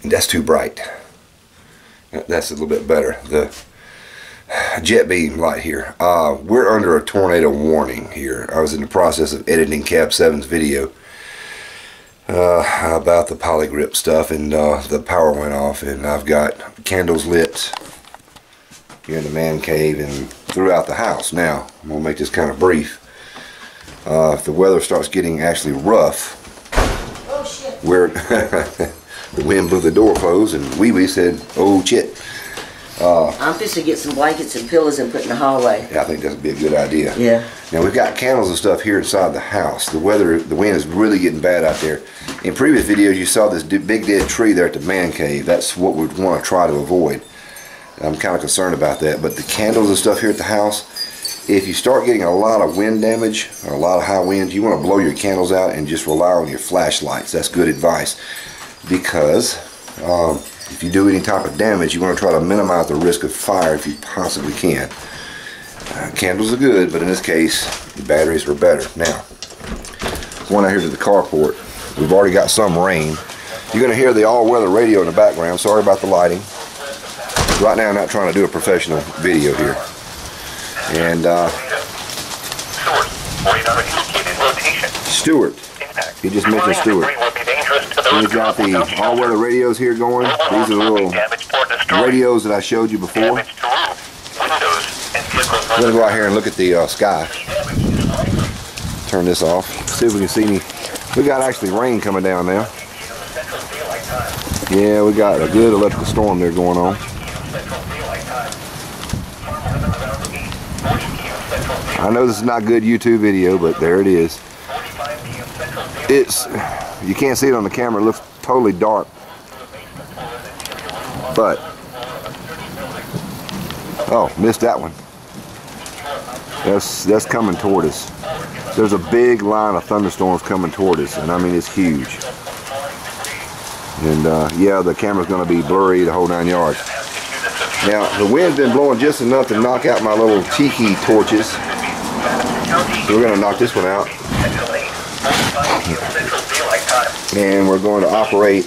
That's too bright. That's a little bit better. The jet beam light here. We're under a tornado warning here. I was in the process of editing Cab 7's video about the polygrip stuff, and the power went off, and I've got candles lit here in the man cave and throughout the house. Now, I'm going to make this kind of brief. If the weather starts getting actually rough, where the wind blew the door closed and Wee Wee said, "Oh shit." I'm fixing to get some blankets and pillows and put in the hallway. Yeah, I think that would be a good idea. Yeah. Now we've got candles and stuff here inside the house. The wind is really getting bad out there. In previous videos you saw this big dead tree there at the man cave. That's what we'd want to try to avoid. I'm kind of concerned about that. But the candles and stuff here at the house, if you start getting a lot of wind damage or a lot of high winds, you want to blow your candles out and just rely on your flashlights. That's good advice, because if you do any type of damage, you want to try to minimize the risk of fire if you possibly can. Candles are good, but in this case, the batteries are better. Now, going out here to the carport, we've already got some rain. You're going to hear the all-weather radio in the background. Sorry about the lighting. Right now, I'm not trying to do a professional video here. And Stewart, he just mentioned Stewart. We've got the all-weather radios here going. These are the little radios that I showed you before. We're going to go out here and look at the sky. Turn this off. See if we can see any. We got actually rain coming down now. Yeah, we got a good electrical storm there going on. I know this is not good YouTube video, but there it is. You can't see it on the camera. It looks totally dark. But, oh, missed that one. That's coming toward us. There's a big line of thunderstorms coming toward us, and I mean it's huge. And yeah, the camera's going to be blurry the whole 9 yards. Now, the wind's been blowing just enough to knock out my little tiki torches. So we're going to knock this one out. And we're going to operate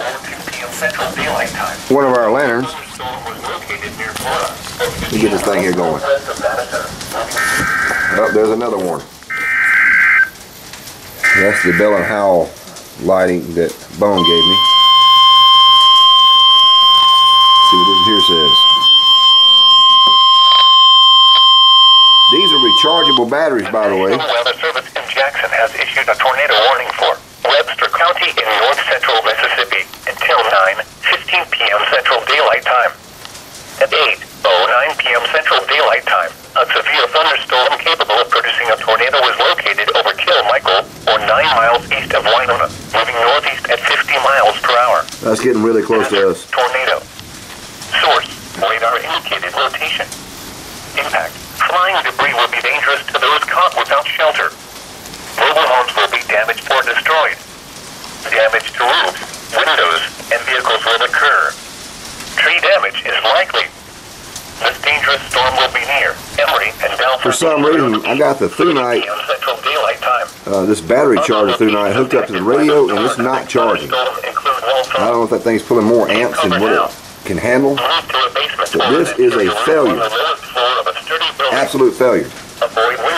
one of our lanterns. Let me get this thing here going. Oh, there's another one. That's the Bell and Howell lighting that Bone gave me. Let's see what this here says. These are rechargeable batteries, by the way. Weather Service in Jackson has issued a tornado warning for Webster County in north central Mississippi until 9:15 p.m. Central Daylight Time. At 8:09 p.m. Central Daylight Time, a severe thunderstorm capable of producing a tornado was located over Kilmichael, or 9 miles east of Winona, moving northeast at 50 miles per hour. That's getting really close to us. Tornado. Source: radar indicated location. Impact: flying debris will be dangerous to those caught without shelter. Mobile homes will be damaged or destroyed. Damage to roofs, windows, and vehicles will occur. Tree damage is likely. This dangerous storm will be near Emory and Dalton. For some reason, I got the Thunite, this battery charger Thunite hooked up to the radio, and it's not charging. I don't know if that thing's pulling more amps than what it can handle, but this is a failure. Absolute failure.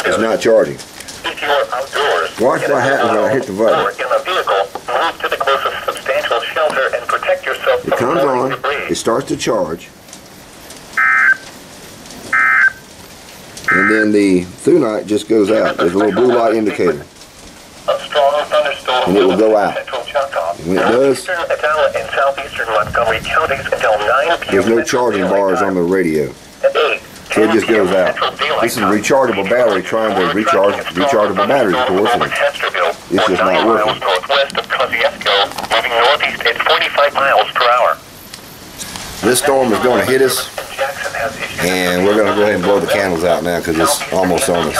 It's not charging. Watch what happens when I hit the button. It comes on, it starts to charge, and then the Thunite just goes out. There's a little blue light indicator, and it will go out. And when it does, there's no charging bars on the radio, so it just goes out. This is a rechargeable battery trying to recharge rechargeable batteries, of course, and it's just not working. This storm is going to hit us, and we're going to go ahead and blow the candles out now because it's almost on us.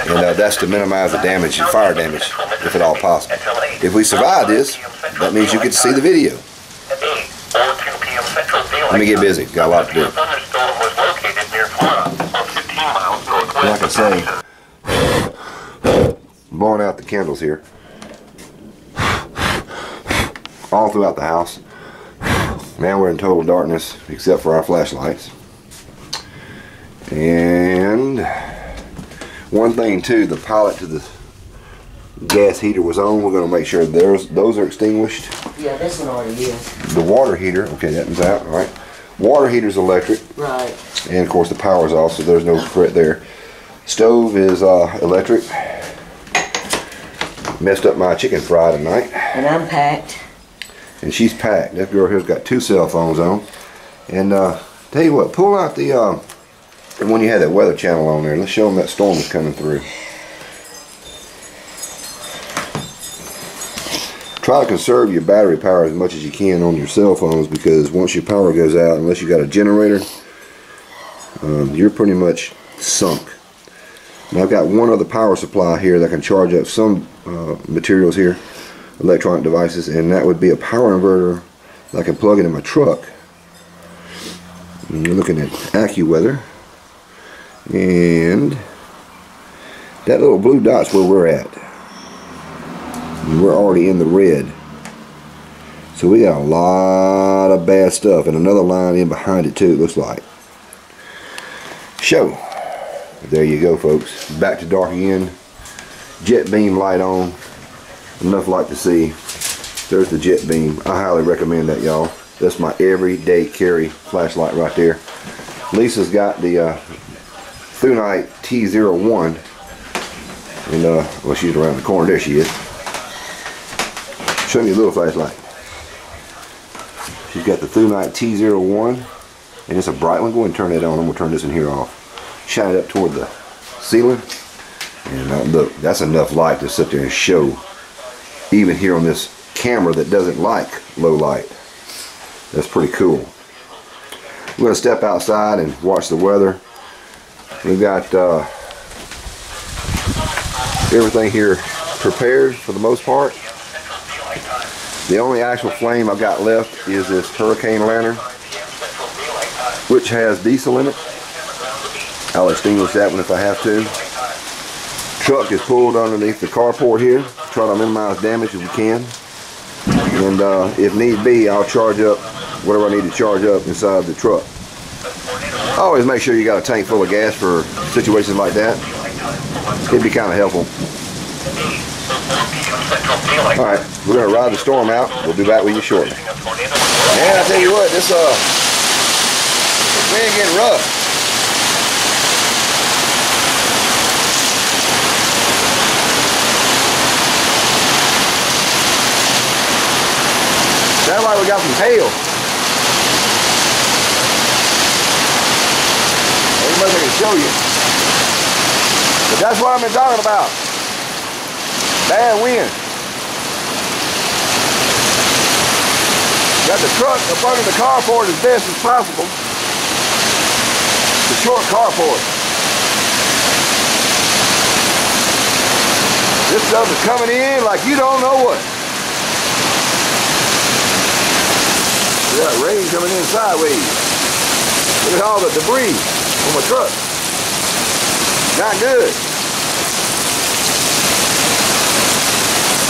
And that's to minimize the damage, fire damage, if at all possible. If we survive this, that means you get to see the video. Let me get busy. Got a lot to do. Like I say, blowing out the candles here all throughout the house. Now we're in total darkness except for our flashlights. And one thing too, the pilot to the gas heater was on. We're going to make sure those are extinguished. Yeah, this one already is. The water heater, okay, that one's out. All right, water heater's electric. Right. And of course the power's off, so there's no threat there. Stove is electric. Messed up my chicken fry tonight. And I'm packed. And she's packed. That girl here's got 2 cell phones on. And tell you what, pull out the when you had that weather channel on there, let's show them that storm is coming through. Try to conserve your battery power as much as you can on your cell phones, because once your power goes out, unless you got a generator, you're pretty much sunk. Now I've got one other power supply here that can charge up some materials here, electronic devices, and that would be a power inverter that I can plug into my truck. And you're looking at AccuWeather, and that little blue dot's where we're at. And we're already in the red. So we got a lot of bad stuff, and another line in behind it too, it looks like. So there you go, folks. Back to dark again. Jet beam light on. Enough light to see. There's the jet beam. I highly recommend that, y'all. That's my everyday carry flashlight right there. Lisa's got the Thunite T01. And well, she's around the corner. There she is. Show me a little flashlight. She's got the Thunite T01, and it's a bright one. Go ahead and turn that on. I'm gonna turn this in here off. Shine it up toward the ceiling, and look, that's enough light to sit there and show, even here on this camera that doesn't like low light. That's pretty cool. We're gonna step outside and watch the weather. We've got everything here prepared for the most part. The only actual flame I've got left is this hurricane lantern, which has diesel in it. I'll extinguish that one if I have to. Truck is pulled underneath the carport here. Try to minimize damage if we can. And if need be, I'll charge up whatever I need to charge up inside the truck. Always make sure you got a tank full of gas for situations like that. It'd be kind of helpful. Alright, we're going to ride the storm out. We'll be back with you shortly. Man, I tell you what, this wind getting rough. Sounds like we got some hail. Maybe I can show you. But that's what I've been talking about. Bad wind. Got the truck up under the carport as best as possible. The short carport. This stuff is coming in like you don't know what. We got rain coming in sideways. Look at all the debris on my truck. Not good.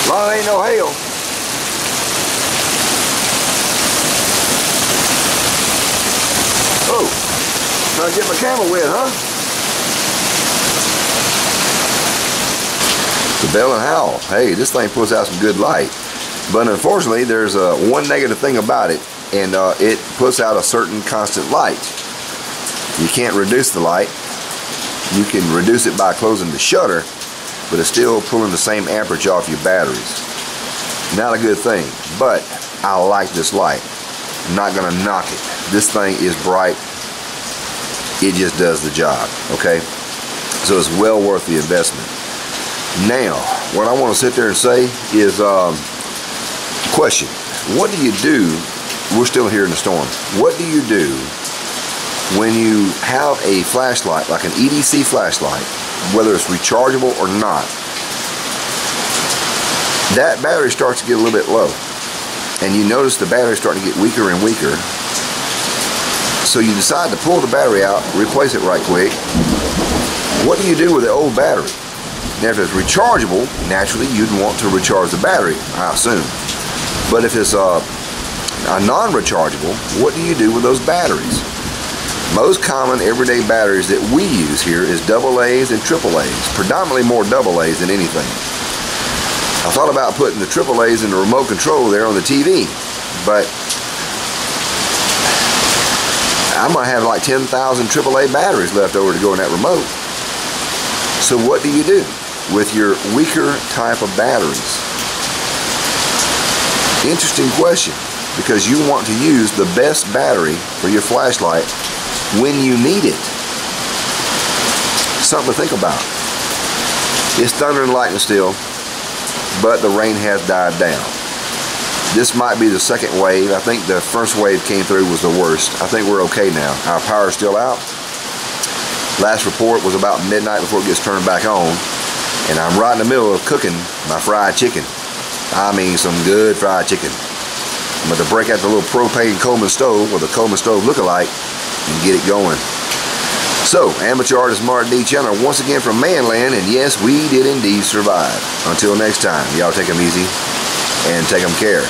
As long as there ain't no hail. Oh, trying to get my camera wet, huh? The Bell and Howell. Hey, this thing puts out some good light. But unfortunately, there's one negative thing about it, and it puts out a certain constant light. You can't reduce the light. You can reduce it by closing the shutter, but it's still pulling the same amperage off your batteries. Not a good thing, but I like this light. I'm not gonna knock it. This thing is bright. It just does the job, okay? So it's well worth the investment. Now, what I want to sit there and say is, question, what do you do? We're still here in the storm. What do you do when you have a flashlight, like an EDC flashlight, whether it's rechargeable or not? That battery starts to get a little bit low, and you notice the battery starting to get weaker and weaker. So you decide to pull the battery out, replace it right quick. What do you do with the old battery? Now, if it's rechargeable, naturally you'd want to recharge the battery, I assume. But if it's A non-rechargeable, what do you do with those batteries? Most common everyday batteries that we use here is AA's and AAA's, predominantly more AA's than anything. I thought about putting the AAA's in the remote control there on the TV, but I might have like 10,000 AAA batteries left over to go in that remote. So what do you do with your weaker type of batteries? Interesting question, because you want to use the best battery for your flashlight when you need it. Something to think about. It's thunder and lightning still, but the rain has died down. This might be the second wave. I think the first wave came through was the worst. I think we're okay now. Our power's still out. Last report was about midnight before it gets turned back on, and I'm right in the middle of cooking my fried chicken. I mean some good fried chicken. I'm going to break out the little propane Coleman stove, or the Coleman stove lookalike, and get it going. So, Amateur Artist Martin D. Chandler once again from Manland, and yes, we did indeed survive. Until next time, y'all take them easy and take them care.